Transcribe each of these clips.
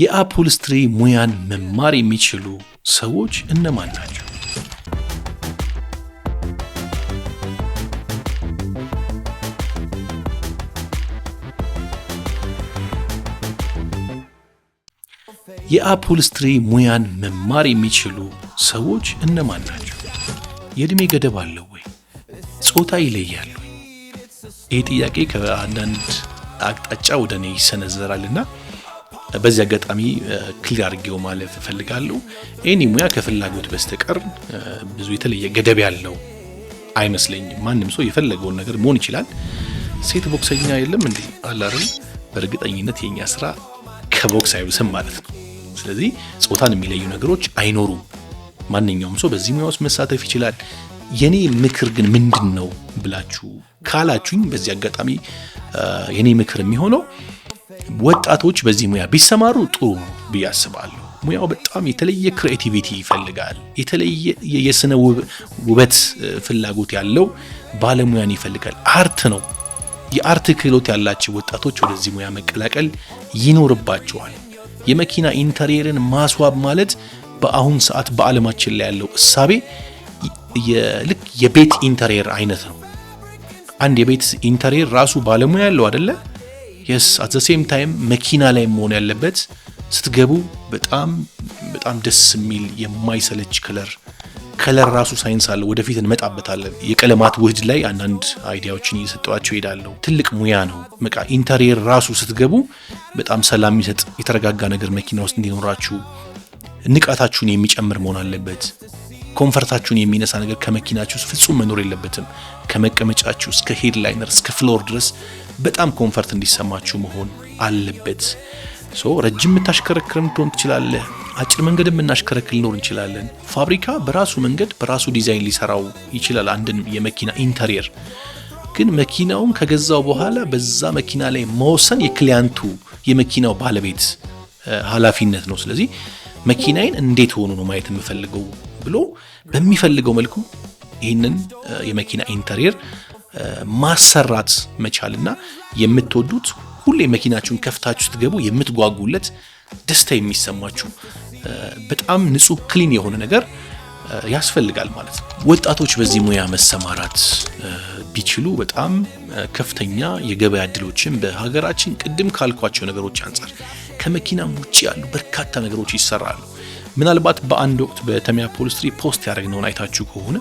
የአፕሆልስትሪ ሙያን መማር የሚችሉ ሰዎች እነማን ናቸው? የአፕሆልስትሪ ሙያን መማር የሚችሉ ሰዎች እነማን ናቸው? የእድሜ ገደብ አለው ወይ? ጾታ ይለያል ወይ? ይህ ጥያቄ ከአንዳንድ አቅጣጫ ወደ እኔ ይሰነዘራልና በዚህ አጋጣሚ ክሊር አድርጌው ማለት እፈልጋለሁ። እኔ ሙያ ከፍላጎት በስተቀር ብዙ የተለየ ገደብ ያለው አይመስለኝም። ማንም ሰው የፈለገውን ነገር መሆን ይችላል። ሴት ቦክሰኛ የለም እንዴ? አለ አይደል? በእርግጠኝነት የኛ ስራ ከቦክስ አይብስም ማለት ነው። ስለዚህ ጾታን የሚለዩ ነገሮች አይኖሩም። ማንኛውም ሰው በዚህ ሙያ ውስጥ መሳተፍ ይችላል። የኔ ምክር ግን ምንድነው ብላችሁ ካላችሁኝ በዚህ አጋጣሚ የኔ ምክር የሚሆነው ወጣቶች በዚህ ሙያ ቢሰማሩ ጥሩ ነው ብዬ አስባለሁ። ሙያው በጣም የተለየ ክሬቲቪቲ ይፈልጋል። የተለየ የስነ ውበት ፍላጎት ያለው ባለሙያን ይፈልጋል። አርት ነው። የአርት ክህሎት ያላቸው ወጣቶች ወደዚህ ሙያ መቀላቀል ይኖርባቸዋል። የመኪና ኢንተሪየርን ማስዋብ ማለት በአሁን ሰዓት በዓለማችን ላይ ያለው እሳቤ ልክ የቤት ኢንተሪየር አይነት ነው። አንድ የቤት ኢንተሪየር ራሱ ባለሙያ ያለው አይደለ? yes at the same time መኪና ላይ መሆን ያለበት ስትገቡ በጣም ደስ የሚል የማይሰለች ከለር ራሱ ሳይንስ አለ። ወደፊት እንመጣበታለን። የቀለማት ውህድ ላይ አንዳንድ አይዲያዎችን እየሰጠዋቸው ይሄዳለሁ። ትልቅ ሙያ ነው። በቃ ኢንተሪየር ራሱ ስትገቡ በጣም ሰላም የሚሰጥ የተረጋጋ ነገር መኪና ውስጥ እንዲኖራችሁ ንቃታችሁን የሚጨምር መሆን አለበት። ኮምፈርታችሁን የሚነሳ ነገር ከመኪናችሁ ፍጹም መኖር የለበትም። ከመቀመጫችሁ እስከ ሄድላይነር እስከ ፍሎር ድረስ በጣም ኮምፈርት እንዲሰማችሁ መሆን አለበት። ረጅም የምታሽከረክርም ትሆን ትችላለህ። አጭር መንገድ የምናሽከረክር ሊኖር እንችላለን። ፋብሪካ በራሱ መንገድ በራሱ ዲዛይን ሊሰራው ይችላል አንድን የመኪና ኢንተሪየር። ግን መኪናውን ከገዛው በኋላ በዛ መኪና ላይ መወሰን የክሊያንቱ የመኪናው ባለቤት ኃላፊነት ነው። ስለዚህ መኪናዬን እንዴት ሆኖ ነው ማየት የምፈልገው ብሎ በሚፈልገው መልኩ ይህንን የመኪና ኢንተሪየር ማሰራት መቻልና የምትወዱት ሁሌ መኪናችሁን ከፍታችሁ ስትገቡ የምትጓጉለት ደስታ የሚሰማችሁ በጣም ንጹህ ክሊን የሆነ ነገር ያስፈልጋል ማለት ነው። ወጣቶች በዚህ ሙያ መሰማራት ቢችሉ በጣም ከፍተኛ የገበያ እድሎችን በሀገራችን ቅድም ካልኳቸው ነገሮች አንፃር ከመኪናም ውጪ ያሉ በርካታ ነገሮች ይሰራሉ። ምናልባት በአንድ ወቅት በተሚያ አፕሆልስትሪ ፖስት ያደረግነውን አይታችሁ ከሆነ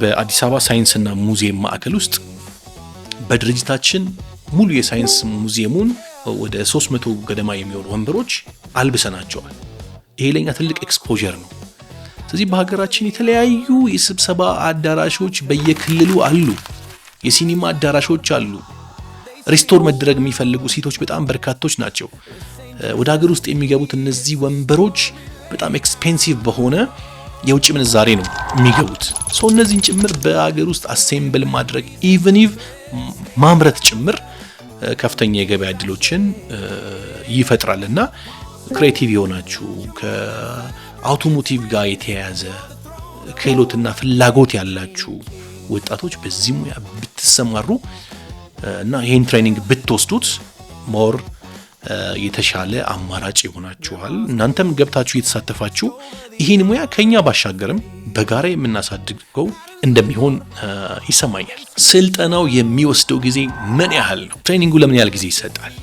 በአዲስ አበባ ሳይንስና ሙዚየም ማዕከል ውስጥ በድርጅታችን ሙሉ የሳይንስ ሙዚየሙን ወደ 300 ገደማ የሚሆኑ ወንበሮች አልብሰናቸዋል። ይሄ ለኛ ትልቅ ኤክስፖዠር ነው። ስለዚህ በሀገራችን የተለያዩ የስብሰባ አዳራሾች በየክልሉ አሉ። የሲኒማ አዳራሾች አሉ። ሪስቶር መደረግ የሚፈልጉ ሴቶች በጣም በርካቶች ናቸው። ወደ ሀገር ውስጥ የሚገቡት እነዚህ ወንበሮች በጣም ኤክስፔንሲቭ በሆነ የውጭ ምንዛሬ ነው የሚገቡት። እነዚህን ጭምር በሀገር ውስጥ አሴምብል ማድረግ ኢቭን ማምረት ጭምር ከፍተኛ የገበያ እድሎችን ይፈጥራልና ክሬቲቭ የሆናችሁ ከአውቶሞቲቭ ጋር የተያያዘ ክህሎትና ፍላጎት ያላችሁ ወጣቶች በዚህ ሙያ ብትሰማሩ እና ይሄን ትሬኒንግ ብትወስዱት ሞር የተሻለ አማራጭ ይሆናችኋል። እናንተም ገብታችሁ እየተሳተፋችሁ ይሄን ሙያ ከኛ ባሻገርም በጋራ የምናሳድገው እንደሚሆን ይሰማኛል። ስልጠናው የሚወስደው ጊዜ ምን ያህል ነው? ትሬኒንጉ ለምን ያህል ጊዜ ይሰጣል?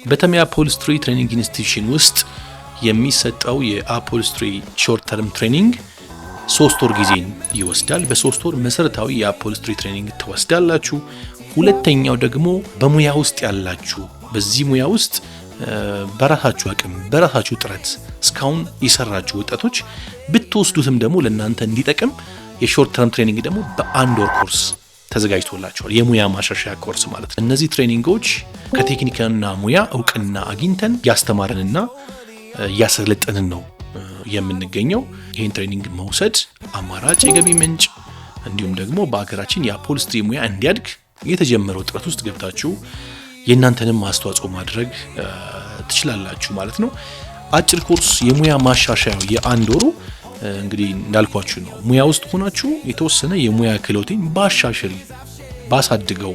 በተሚያ አፕሆልስትሪ ትሬኒንግ ኢንስቲትዩሽን ውስጥ የሚሰጠው የአፕሆልስትሪ ሾርት ተርም ትሬኒንግ 3 ወር ጊዜ ይወስዳል። በ3 ወር መሰረታዊ የአፕሆልስትሪ ትሬኒንግ ትወስዳላችሁ። ሁለተኛው ደግሞ በሙያ ውስጥ ያላችሁ በዚህ ሙያ ውስጥ በራሳችሁ አቅም በራሳችሁ ጥረት እስካሁን የሰራችሁ ወጣቶች ብትወስዱትም ደግሞ ለእናንተ እንዲጠቅም የሾርት ተርም ትሬኒንግ ደግሞ በአንድ ወር ኮርስ ተዘጋጅቶላቸዋል። የሙያ ማሻሻያ ኮርስ ማለት ነው። እነዚህ ትሬኒንጎች ከቴክኒክና ሙያ እውቅና አግኝተን ያስተማረንና ያሰለጠንን ነው የምንገኘው። ይህን ትሬኒንግ መውሰድ አማራጭ የገቢ ምንጭ እንዲሁም ደግሞ በአገራችን የአፕሆልስትሪ ሙያ እንዲያድግ የተጀመረው ጥረት ውስጥ ገብታችሁ የእናንተንም አስተዋጽኦ ማድረግ ትችላላችሁ ማለት ነው። አጭር ኮርስ የሙያ ማሻሻያው የአንድ ወሩ እንግዲህ እንዳልኳችሁ ነው። ሙያ ውስጥ ሆናችሁ የተወሰነ የሙያ ክህሎቴን ባሻሽል ባሳድገው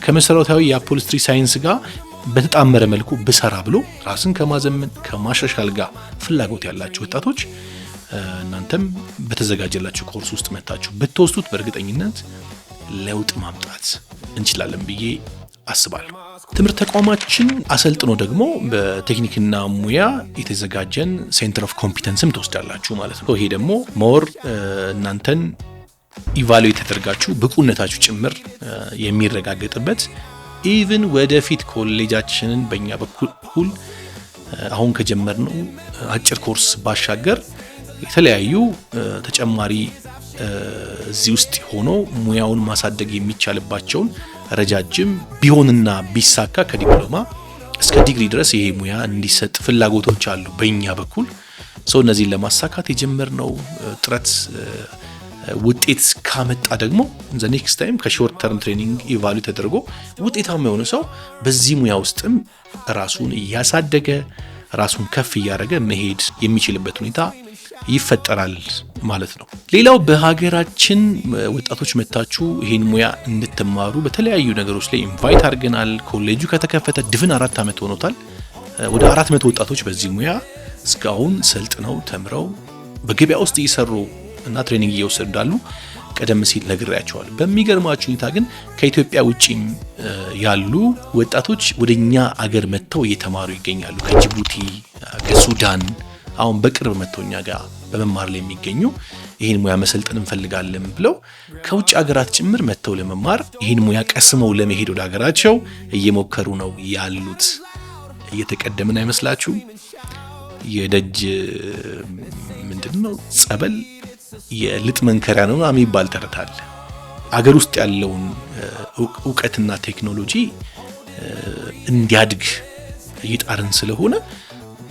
ከመሰረታዊ የአፕሆልስትሪ ሳይንስ ጋር በተጣመረ መልኩ ብሰራ ብሎ ራስን ከማዘመን ከማሻሻል ጋር ፍላጎት ያላችሁ ወጣቶች እናንተም በተዘጋጀላችሁ ኮርስ ውስጥ መታችሁ ብትወስዱት በእርግጠኝነት ለውጥ ማምጣት እንችላለን ብዬ አስባለሁ። ትምህርት ተቋማችን አሰልጥኖ ደግሞ በቴክኒክና ሙያ የተዘጋጀን ሴንተር ኦፍ ኮምፒተንስም ትወስዳላችሁ ማለት ነው። ይሄ ደግሞ ሞር እናንተን ኢቫሉዌት ተደርጋችሁ ብቁነታችሁ ጭምር የሚረጋገጥበት ኢቭን ወደፊት ኮሌጃችንን በእኛ በኩል አሁን ከጀመርነው አጭር ኮርስ ባሻገር የተለያዩ ተጨማሪ እዚህ ውስጥ ሆኖ ሙያውን ማሳደግ የሚቻልባቸውን ረጃጅም ቢሆንና ቢሳካ ከዲፕሎማ እስከ ዲግሪ ድረስ ይሄ ሙያ እንዲሰጥ ፍላጎቶች አሉ በእኛ በኩል። እነዚህን ለማሳካት የጀመርነው ጥረት ውጤት ካመጣ ደግሞ ዘ ኔክስት ታይም ከሾርት ተርም ትሬኒንግ ኢቫሉዌት ተደርጎ ውጤታማ የሆነ ሰው በዚህ ሙያ ውስጥም ራሱን እያሳደገ ራሱን ከፍ እያደረገ መሄድ የሚችልበት ሁኔታ ይፈጠራል ማለት ነው። ሌላው በሀገራችን ወጣቶች መታችሁ ይሄን ሙያ እንድትማሩ በተለያዩ ነገሮች ላይ ኢንቫይት አድርገናል። ኮሌጁ ከተከፈተ ድፍን 4 ዓመት ሆኖታል። ወደ 400 ወጣቶች በዚህ ሙያ እስካሁን ሰልጥነው ተምረው በገበያ ውስጥ እየሰሩ እና ትሬኒንግ እየወሰዱ እንዳሉ ቀደም ሲል ነግሬያቸዋለሁ። በሚገርማችሁ ሁኔታ ግን ከኢትዮጵያ ውጪም ያሉ ወጣቶች ወደኛ አገር መጥተው እየተማሩ ይገኛሉ። ከጅቡቲ፣ ከሱዳን አሁን በቅርብ መጥተውኛ ጋር በመማር ላይ የሚገኙ ይህን ሙያ መሰልጠን እንፈልጋለን ብለው ከውጭ ሀገራት ጭምር መጥተው ለመማር ይህን ሙያ ቀስመው ለመሄድ ወደ ሀገራቸው እየሞከሩ ነው ያሉት። እየተቀደምን አይመስላችሁ? የደጅ ምንድነው ጸበል የልጥ መንከሪያ ነው የሚባል ተረት አለ። አገር ውስጥ ያለውን እውቀትና ቴክኖሎጂ እንዲያድግ እየጣርን ስለሆነ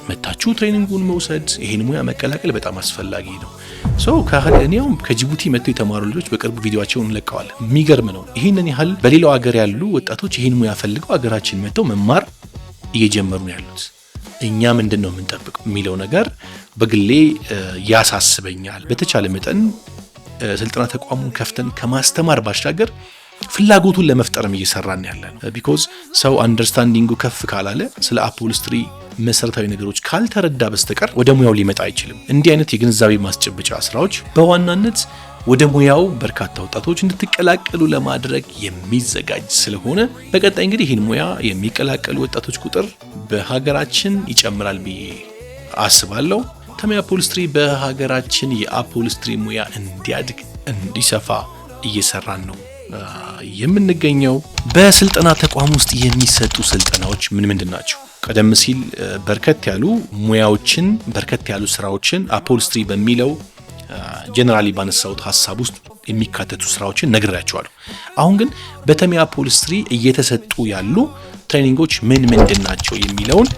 መታችሁ ትሬኒንጉን መውሰድ ይሄን ሙያ መቀላቀል በጣም አስፈላጊ ነው። እኔውም ከጅቡቲ መጥተው የተማሩ ልጆች በቅርቡ ቪዲዮአቸውን ለቀዋል። የሚገርም ነው። ይሄንን ያህል በሌላው ሀገር ያሉ ወጣቶች ይሄን ሙያ ፈልገው ሀገራችን መጥተው መማር እየጀመሩ ነው ያሉት። እኛ ምንድነው የምንጠብቀው የሚለው ነገር በግሌ ያሳስበኛል። በተቻለ መጠን ስልጠና ተቋሙን ከፍተን ከማስተማር ባሻገር ፍላጎቱን ለመፍጠርም እየሰራን ያለነው። ቢኮዝ ሰው አንደርስታንዲንጉ ከፍ ካላለ ስለ አፕሆልስትሪ መሰረታዊ ነገሮች ካልተረዳ በስተቀር ወደ ሙያው ሊመጣ አይችልም። እንዲህ አይነት የግንዛቤ ማስጨበጫ ስራዎች በዋናነት ወደ ሙያው በርካታ ወጣቶች እንድትቀላቀሉ ለማድረግ የሚዘጋጅ ስለሆነ በቀጣይ እንግዲህ ይህን ሙያ የሚቀላቀሉ ወጣቶች ቁጥር በሀገራችን ይጨምራል ብዬ አስባለሁ። ተሜ አፕሆልስትሪ በሀገራችን የአፕሆልስትሪ ሙያ እንዲያድግ እንዲሰፋ እየሰራን ነው የምንገኘው። በስልጠና ተቋም ውስጥ የሚሰጡ ስልጠናዎች ምን ናቸው? ቀደም ሲል በርከት ያሉ ሙያዎችን በርከት ያሉ ስራዎችን አፕሆልስትሪ በሚለው ጀነራሊ ባነሳውት ሀሳብ ውስጥ የሚካተቱ ስራዎችን ነግሬያቸዋለሁ። አሁን ግን በተሜ አፕሆልስትሪ እየተሰጡ ያሉ ትሬኒንጎች ምንድን ናቸው የሚለውን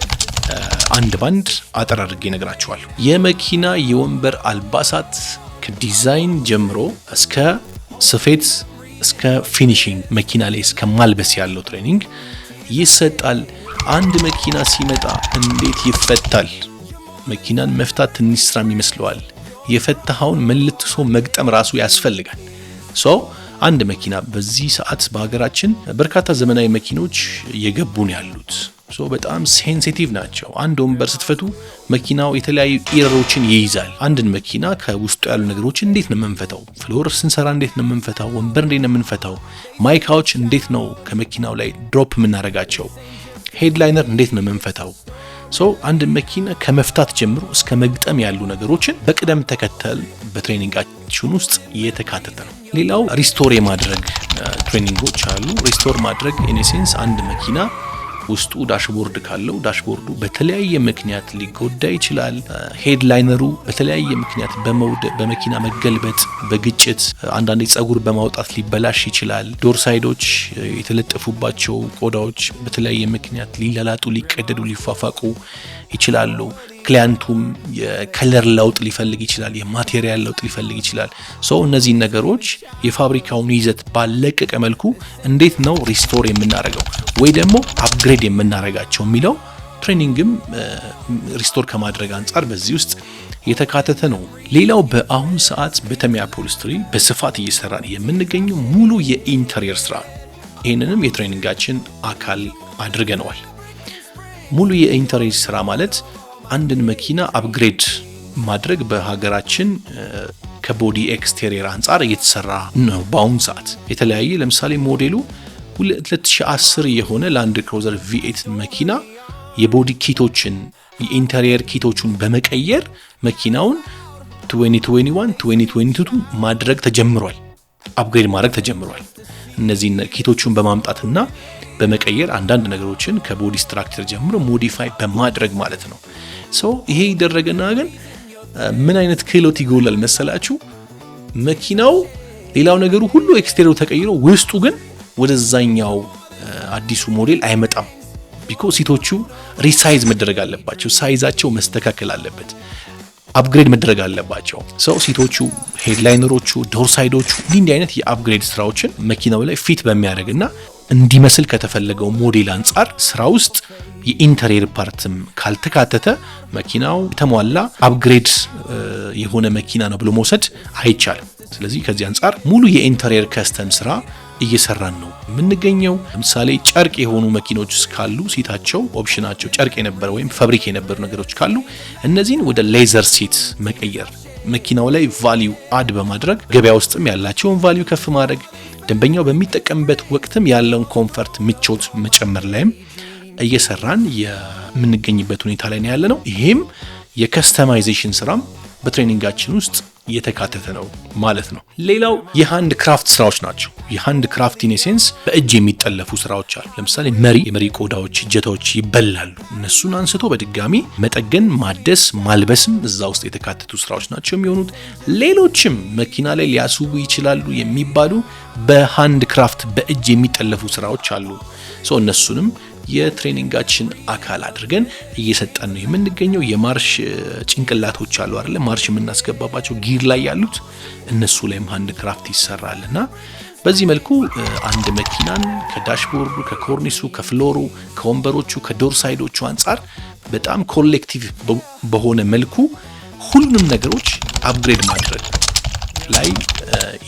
አንድ ባንድ አጠር አድርጌ ነግራቸዋለሁ። የመኪና የወንበር አልባሳት ከዲዛይን ጀምሮ እስከ ስፌት እስከ ፊኒሺንግ መኪና ላይ እስከ ማልበስ ያለው ትሬኒንግ ይሰጣል። አንድ መኪና ሲመጣ እንዴት ይፈታል? መኪናን መፍታት ትንሽ ስራም ይመስለዋል። የፈታኸውን መልሶ መግጠም ራሱ ያስፈልጋል። አንድ መኪና በዚህ ሰዓት በሀገራችን በርካታ ዘመናዊ መኪኖች እየገቡ ነው ያሉት። በጣም ሴንሲቲቭ ናቸው። አንድ ወንበር ስትፈቱ መኪናው የተለያዩ ኤረሮችን ይይዛል። አንድን መኪና ከውስጡ ያሉ ነገሮችን እንዴት ነው የምንፈታው? ፍሎር ስንሰራ እንዴት ነው የምንፈታው? ወንበር እንዴት ነው የምንፈታው? ማይካዎች እንዴት ነው ከመኪናው ላይ ድሮፕ የምናደርጋቸው? ሄድላይነር እንዴት ነው የምንፈታው? አንድ መኪና ከመፍታት ጀምሮ እስከ መግጠም ያሉ ነገሮችን በቅደም ተከተል በትሬኒንጋችን ውስጥ የተካተተ ነው። ሌላው ሪስቶር የማድረግ ትሬኒንጎች አሉ። ሪስቶር ማድረግ ኢንሴንስ አንድ መኪና ውስጡ ዳሽቦርድ ካለው ዳሽቦርዱ በተለያየ ምክንያት ሊጎዳ ይችላል። ሄድላይነሩ በተለያየ ምክንያት በመኪና መገልበጥ፣ በግጭት አንዳንዴ ጸጉር በማውጣት ሊበላሽ ይችላል። ዶር ሳይዶች የተለጠፉባቸው ቆዳዎች በተለያየ ምክንያት ሊላላጡ፣ ሊቀደዱ፣ ሊፋፋቁ ይችላሉ። ክሊያንቱም የከለር ለውጥ ሊፈልግ ይችላል። የማቴሪያል ለውጥ ሊፈልግ ይችላል። እነዚህ ነገሮች የፋብሪካውን ይዘት ባለቀቀ መልኩ እንዴት ነው ሪስቶር የምናደርገው ወይ ደግሞ አፕግሬድ የምናደርጋቸው የሚለው ትሬኒንግም ሪስቶር ከማድረግ አንጻር በዚህ ውስጥ የተካተተ ነው። ሌላው በአሁን ሰዓት በተሜ አፕሆልስትሪ በስፋት እየሰራን የምንገኘው ሙሉ የኢንተሪየር ስራ ነው። ይህንንም የትሬኒንጋችን አካል አድርገነዋል። ሙሉ የኢንተሪየር ስራ ማለት አንድን መኪና አፕግሬድ ማድረግ በሀገራችን ከቦዲ ኤክስቴሪየር አንጻር እየተሰራ ነው። በአሁኑ ሰዓት የተለያየ ለምሳሌ ሞዴሉ 2010 የሆነ ላንድ ክሩዘር V8 መኪና የቦዲ ኪቶችን የኢንተሪየር ኪቶቹን በመቀየር መኪናውን 2021 2022 ማድረግ ተጀምሯል። አፕግሬድ ማድረግ ተጀምሯል። እነዚህን ኪቶቹን በማምጣትና በመቀየር አንዳንድ ነገሮችን ከቦዲ ስትራክቸር ጀምሮ ሞዲፋይ በማድረግ ማለት ነው። ይሄ ይደረገና ግን ምን አይነት ክህሎት ይጎላል መሰላችሁ? መኪናው ሌላው ነገሩ ሁሉ ኤክስቴሪየሩ ተቀይሮ ውስጡ ግን ወደዛኛው አዲሱ ሞዴል አይመጣም። ቢኮዝ ሲቶቹ ሪሳይዝ መደረግ አለባቸው። ሳይዛቸው መስተካከል አለበት። አፕግሬድ መደረግ አለባቸው። ሲቶቹ፣ ሄድላይነሮቹ፣ ዶር ሳይዶቹ እንዲህ አይነት የአፕግሬድ ስራዎችን መኪናው ላይ ፊት በሚያደርግና እንዲመስል ከተፈለገው ሞዴል አንጻር ስራ ውስጥ የኢንተሪየር ፓርትም ካልተካተተ መኪናው የተሟላ አፕግሬድ የሆነ መኪና ነው ብሎ መውሰድ አይቻልም። ስለዚህ ከዚህ አንጻር ሙሉ የኢንተሪየር ከስተም ስራ እየሰራን ነው የምንገኘው። ለምሳሌ ጨርቅ የሆኑ መኪኖች ካሉ ሲታቸው ኦፕሽናቸው ጨርቅ የነበረ ወይም ፋብሪክ የነበሩ ነገሮች ካሉ እነዚህን ወደ ሌዘር ሲት መቀየር፣ መኪናው ላይ ቫልዩ አድ በማድረግ ገበያ ውስጥም ያላቸውን ቫልዩ ከፍ ማድረግ፣ ደንበኛው በሚጠቀምበት ወቅትም ያለውን ኮምፈርት ምቾት መጨመር ላይም እየሰራን የምንገኝበት ሁኔታ ላይ ነው ያለ ነው። ይሄም የከስተማይዜሽን ስራም በትሬኒንጋችን ውስጥ የተካተተ ነው ማለት ነው። ሌላው የሃንድ ክራፍት ስራዎች ናቸው። የሃንድ ክራፍት ኢኔሴንስ በእጅ የሚጠለፉ ስራዎች አሉ። ለምሳሌ የመሪ ቆዳዎች፣ እጀታዎች ይበላሉ። እነሱን አንስቶ በድጋሚ መጠገን፣ ማደስ፣ ማልበስም እዛ ውስጥ የተካተቱ ስራዎች ናቸው የሚሆኑት። ሌሎችም መኪና ላይ ሊያስውቡ ይችላሉ የሚባሉ በሃንድ ክራፍት በእጅ የሚጠለፉ ስራዎች አሉ። እነሱንም የትሬኒንጋችን አካል አድርገን እየሰጠን ነው የምንገኘው። የማርሽ ጭንቅላቶች አሉ አይደል? ማርሽ የምናስገባባቸው ጊር ላይ ያሉት እነሱ ላይም ሃንድ ክራፍት ይሰራልና በዚህ መልኩ አንድ መኪናን ከዳሽቦርዱ፣ ከኮርኒሱ፣ ከፍሎሩ፣ ከወንበሮቹ፣ ከዶር ሳይዶቹ አንጻር በጣም ኮሌክቲቭ በሆነ መልኩ ሁሉንም ነገሮች አፕግሬድ ማድረግ ላይ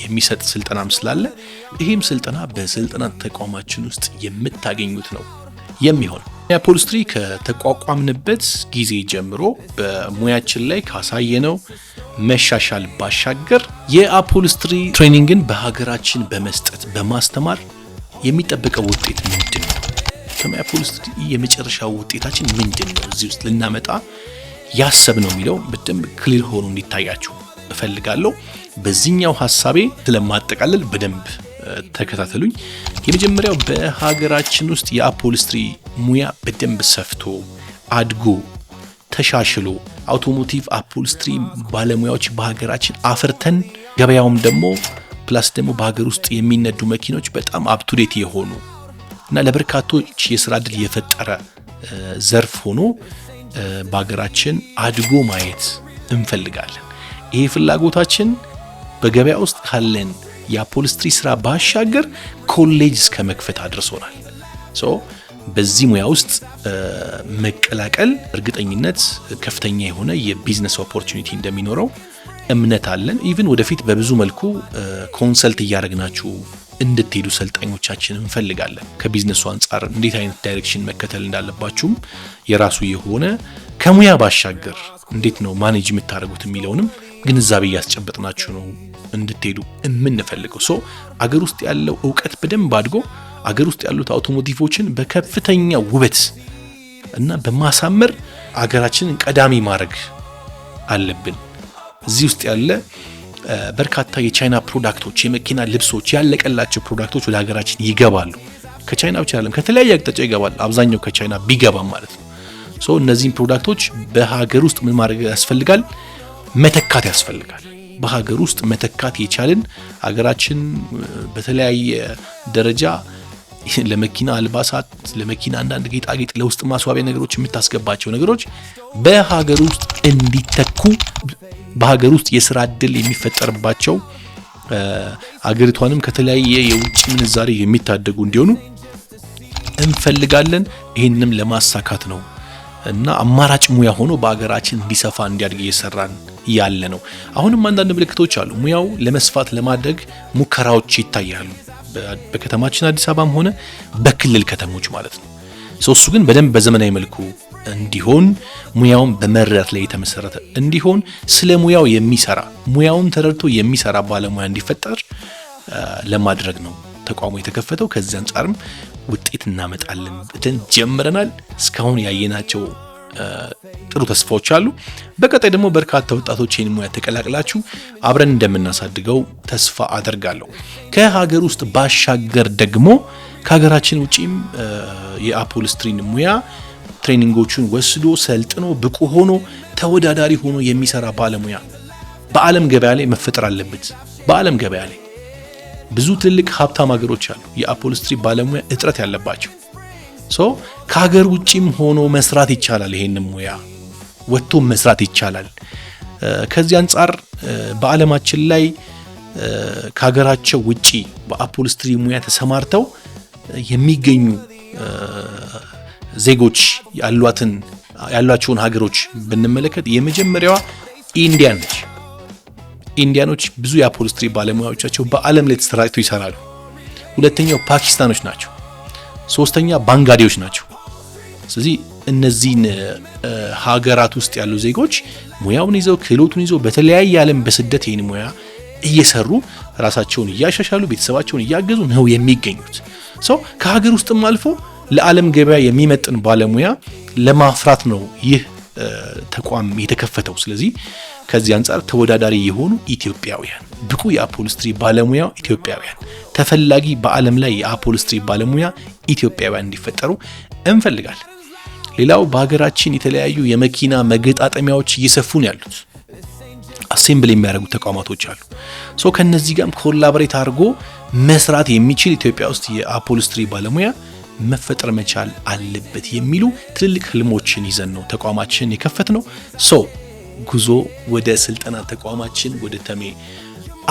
የሚሰጥ ስልጠናም ስላለ ይሄም ስልጠና በስልጠና ተቋማችን ውስጥ የምታገኙት ነው የሚሆነው። አፖልስትሪ ከተቋቋምንበት ጊዜ ጀምሮ በሙያችን ላይ ካሳየነው መሻሻል ባሻገር የአፖልስትሪ ትሬኒንግን በሀገራችን በመስጠት በማስተማር የሚጠበቀው ውጤት ምንድን ነው? ከአፖልስትሪ የመጨረሻው ውጤታችን ምንድን ነው? እዚህ ውስጥ ልናመጣ ያሰብነው የሚለው በደንብ ክሊር ሆኖ እንዲታያችሁ እፈልጋለሁ። በዚህኛው ሐሳቤ ስለማጠቃለል በደንብ ተከታተሉኝ። የመጀመሪያው በሀገራችን ውስጥ የአፖልስትሪ ሙያ በደንብ ሰፍቶ አድጎ ተሻሽሎ አውቶሞቲቭ አፖልስትሪ ባለሙያዎች በሀገራችን አፍርተን ገበያውም ደግሞ ፕላስ ደግሞ በሀገር ውስጥ የሚነዱ መኪኖች በጣም አፕቱዴት የሆኑ እና ለበርካቶች የስራ ዕድል የፈጠረ ዘርፍ ሆኖ በሀገራችን አድጎ ማየት እንፈልጋለን። ይሄ ፍላጎታችን በገበያ ውስጥ ካለን የአፖልስትሪ ስራ ባሻገር ኮሌጅ እስከ መክፈት አድርሶናል። በዚህ ሙያ ውስጥ መቀላቀል እርግጠኝነት ከፍተኛ የሆነ የቢዝነስ ኦፖርቹኒቲ እንደሚኖረው እምነት አለን። ኢቭን ወደፊት በብዙ መልኩ ኮንሰልት እያደረግናችሁ እንድትሄዱ ሰልጣኞቻችን እንፈልጋለን። ከቢዝነሱ አንጻር እንዴት አይነት ዳይሬክሽን መከተል እንዳለባችሁም የራሱ የሆነ ከሙያ ባሻገር እንዴት ነው ማኔጅ የምታደርጉት የሚለውንም ግንዛቤ እያስጨበጥናችሁ ነው እንድትሄዱ የምንፈልገው። አገር ውስጥ ያለው ዕውቀት በደንብ አድጎ አገር ውስጥ ያሉት አውቶሞቲቮችን በከፍተኛ ውበት እና በማሳመር አገራችንን ቀዳሚ ማድረግ አለብን። እዚህ ውስጥ ያለ በርካታ የቻይና ፕሮዳክቶች፣ የመኪና ልብሶች፣ ያለቀላቸው ፕሮዳክቶች ወደ ሀገራችን ይገባሉ። ከቻይና ብቻ አይደለም ከተለያየ አቅጣጫ ይገባል። አብዛኛው ከቻይና ቢገባም ማለት ነው። እነዚህን ፕሮዳክቶች በሀገር ውስጥ ምን ማድረግ ያስፈልጋል? መተካት ያስፈልጋል። በሀገር ውስጥ መተካት የቻልን ሀገራችን በተለያየ ደረጃ ለመኪና አልባሳት፣ ለመኪና አንዳንድ ጌጣጌጥ፣ ለውስጥ ማስዋቢያ ነገሮች የምታስገባቸው ነገሮች በሀገር ውስጥ እንዲተኩ በሀገር ውስጥ የስራ ዕድል የሚፈጠርባቸው ሀገሪቷንም ከተለያየ የውጭ ምንዛሬ የሚታደጉ እንዲሆኑ እንፈልጋለን። ይህንንም ለማሳካት ነው እና አማራጭ ሙያ ሆኖ በሀገራችን እንዲሰፋ እንዲያድግ እየሰራን ያለ ነው። አሁንም አንዳንድ ምልክቶች አሉ። ሙያው ለመስፋት ለማድረግ ሙከራዎች ይታያሉ። በከተማችን አዲስ አበባም ሆነ በክልል ከተሞች ማለት ነው። እሱ ግን በደንብ በዘመናዊ መልኩ እንዲሆን ሙያውን በመረዳት ላይ የተመሰረተ እንዲሆን ስለ ሙያው የሚሰራ ሙያውን ተረድቶ የሚሰራ ባለሙያ እንዲፈጠር ለማድረግ ነው ተቋሙ የተከፈተው። ከዚህ አንጻርም ውጤት እናመጣለን ብለን ጀምረናል። እስካሁን ያየናቸው ጥሩ ተስፋዎች አሉ። በቀጣይ ደግሞ በርካታ ወጣቶች ይህን ሙያ ተቀላቅላችሁ አብረን እንደምናሳድገው ተስፋ አደርጋለሁ። ከሀገር ውስጥ ባሻገር ደግሞ ከሀገራችን ውጪም የአፕሆልስትሪን ሙያ ትሬኒንጎቹን ወስዶ ሰልጥኖ ብቁ ሆኖ ተወዳዳሪ ሆኖ የሚሰራ ባለሙያ በዓለም ገበያ ላይ መፈጠር አለበት። በዓለም ገበያ ላይ ብዙ ትልልቅ ሀብታም ሀገሮች አሉ የአፕሆልስትሪ ባለሙያ እጥረት ያለባቸው። ከሀገር ውጪም ሆኖ መስራት ይቻላል። ይሄን ሙያ ወጥቶ መስራት ይቻላል። ከዚህ አንጻር በዓለማችን ላይ ከሀገራቸው ውጪ በአፕሆልስትሪ ሙያ ተሰማርተው የሚገኙ ዜጎች ያሏቸውን ሀገሮች ብንመለከት የመጀመሪያዋ ኢንዲያ ነች። ኢንዲያኖች ብዙ የአፕሆልስትሪ ባለሙያዎቻቸው በዓለም ላይ ተሰራጭተው ይሰራሉ። ሁለተኛው ፓኪስታኖች ናቸው። ሶስተኛ ባንጋዴዎች ናቸው። ስለዚህ እነዚህን ሀገራት ውስጥ ያሉ ዜጎች ሙያውን ይዘው ክህሎቱን ይዘው በተለያየ ዓለም በስደት ይህን ሙያ እየሰሩ ራሳቸውን እያሻሻሉ ቤተሰባቸውን እያገዙ ነው የሚገኙት። ከሀገር ውስጥም አልፎ ለዓለም ገበያ የሚመጥን ባለሙያ ለማፍራት ነው ይህ ተቋም የተከፈተው። ስለዚህ ከዚህ አንጻር ተወዳዳሪ የሆኑ ኢትዮጵያውያን ብቁ የአፕሆልስትሪ ባለሙያ ኢትዮጵያውያን ተፈላጊ በዓለም ላይ የአፕሆልስትሪ ባለሙያ ኢትዮጵያውያን እንዲፈጠሩ እንፈልጋለን። ሌላው በሀገራችን የተለያዩ የመኪና መገጣጠሚያዎች እየሰፉ ነው ያሉት። አሴምብል የሚያደርጉ ተቋማቶች አሉ። ከነዚህ ጋርም ኮላቦሬት አድርጎ መስራት የሚችል ኢትዮጵያ ውስጥ የአፕሆልስትሪ ባለሙያ መፈጠር መቻል አለበት የሚሉ ትልልቅ ህልሞችን ይዘን ነው ተቋማችን የከፈት ነው። ጉዞ ወደ ስልጠና ተቋማችን ወደ ተሜ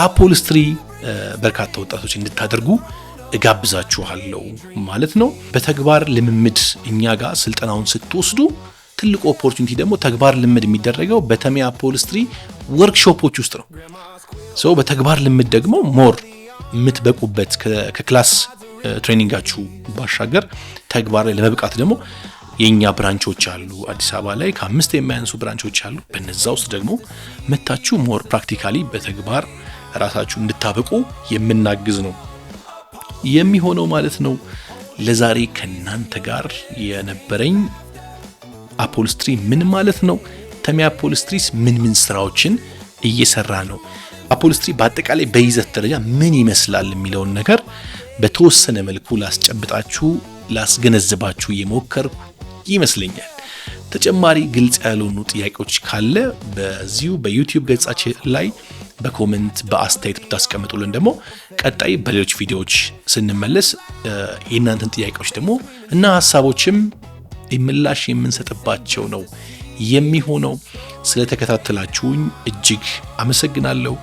አፕሆልስትሪ በርካታ ወጣቶች እንድታደርጉ እጋብዛችኋለሁ ማለት ነው። በተግባር ልምምድ እኛ ጋር ስልጠናውን ስትወስዱ ትልቁ ኦፖርቹኒቲ ደግሞ ተግባር ልምምድ የሚደረገው በተሜ አፕሆልስትሪ ወርክሾፖች ውስጥ ነው። በተግባር ልምምድ ደግሞ ሞር የምትበቁበት ከክላስ ትሬኒንጋችሁ ባሻገር ተግባር ላይ ለመብቃት ደግሞ የኛ ብራንቾች አሉ። አዲስ አበባ ላይ ከ5 የማያንሱ ብራንቾች አሉ። በነዛ ውስጥ ደግሞ መታችሁ ሞር ፕራክቲካሊ በተግባር ራሳችሁ እንድታበቁ የምናግዝ ነው የሚሆነው ማለት ነው። ለዛሬ ከናንተ ጋር የነበረኝ አፕሆልስትሪ ምን ማለት ነው፣ ተሜ አፕሆልስትሪስ ምን ስራዎችን እየሰራ ነው፣ አፕሆልስትሪ በአጠቃላይ በይዘት ደረጃ ምን ይመስላል የሚለውን ነገር በተወሰነ መልኩ ላስጨብጣችሁ ላስገነዝባችሁ የሞከርኩ ይመስለኛል። ተጨማሪ ግልጽ ያልሆኑ ጥያቄዎች ካለ በዚሁ በዩቲዩብ ገጻችን ላይ በኮሜንት በአስተያየት ብታስቀምጡልን ደግሞ ቀጣይ በሌሎች ቪዲዮዎች ስንመለስ የእናንተን ጥያቄዎች ደግሞ እና ሐሳቦችም ምላሽ የምንሰጥባቸው ነው የሚሆነው። ስለተከታተላችሁኝ እጅግ አመሰግናለሁ።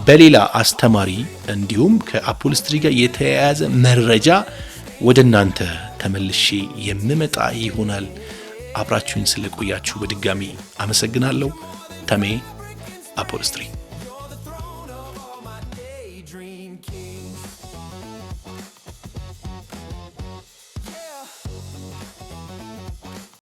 በሌላ አስተማሪ እንዲሁም ከአፕሆልስትሪ ጋር የተያያዘ መረጃ ወደ እናንተ ተመልሼ የምመጣ ይሆናል። አብራችሁኝ ስለቆያችሁ በድጋሚ አመሰግናለሁ። ተሜ አፕሆልስትሪ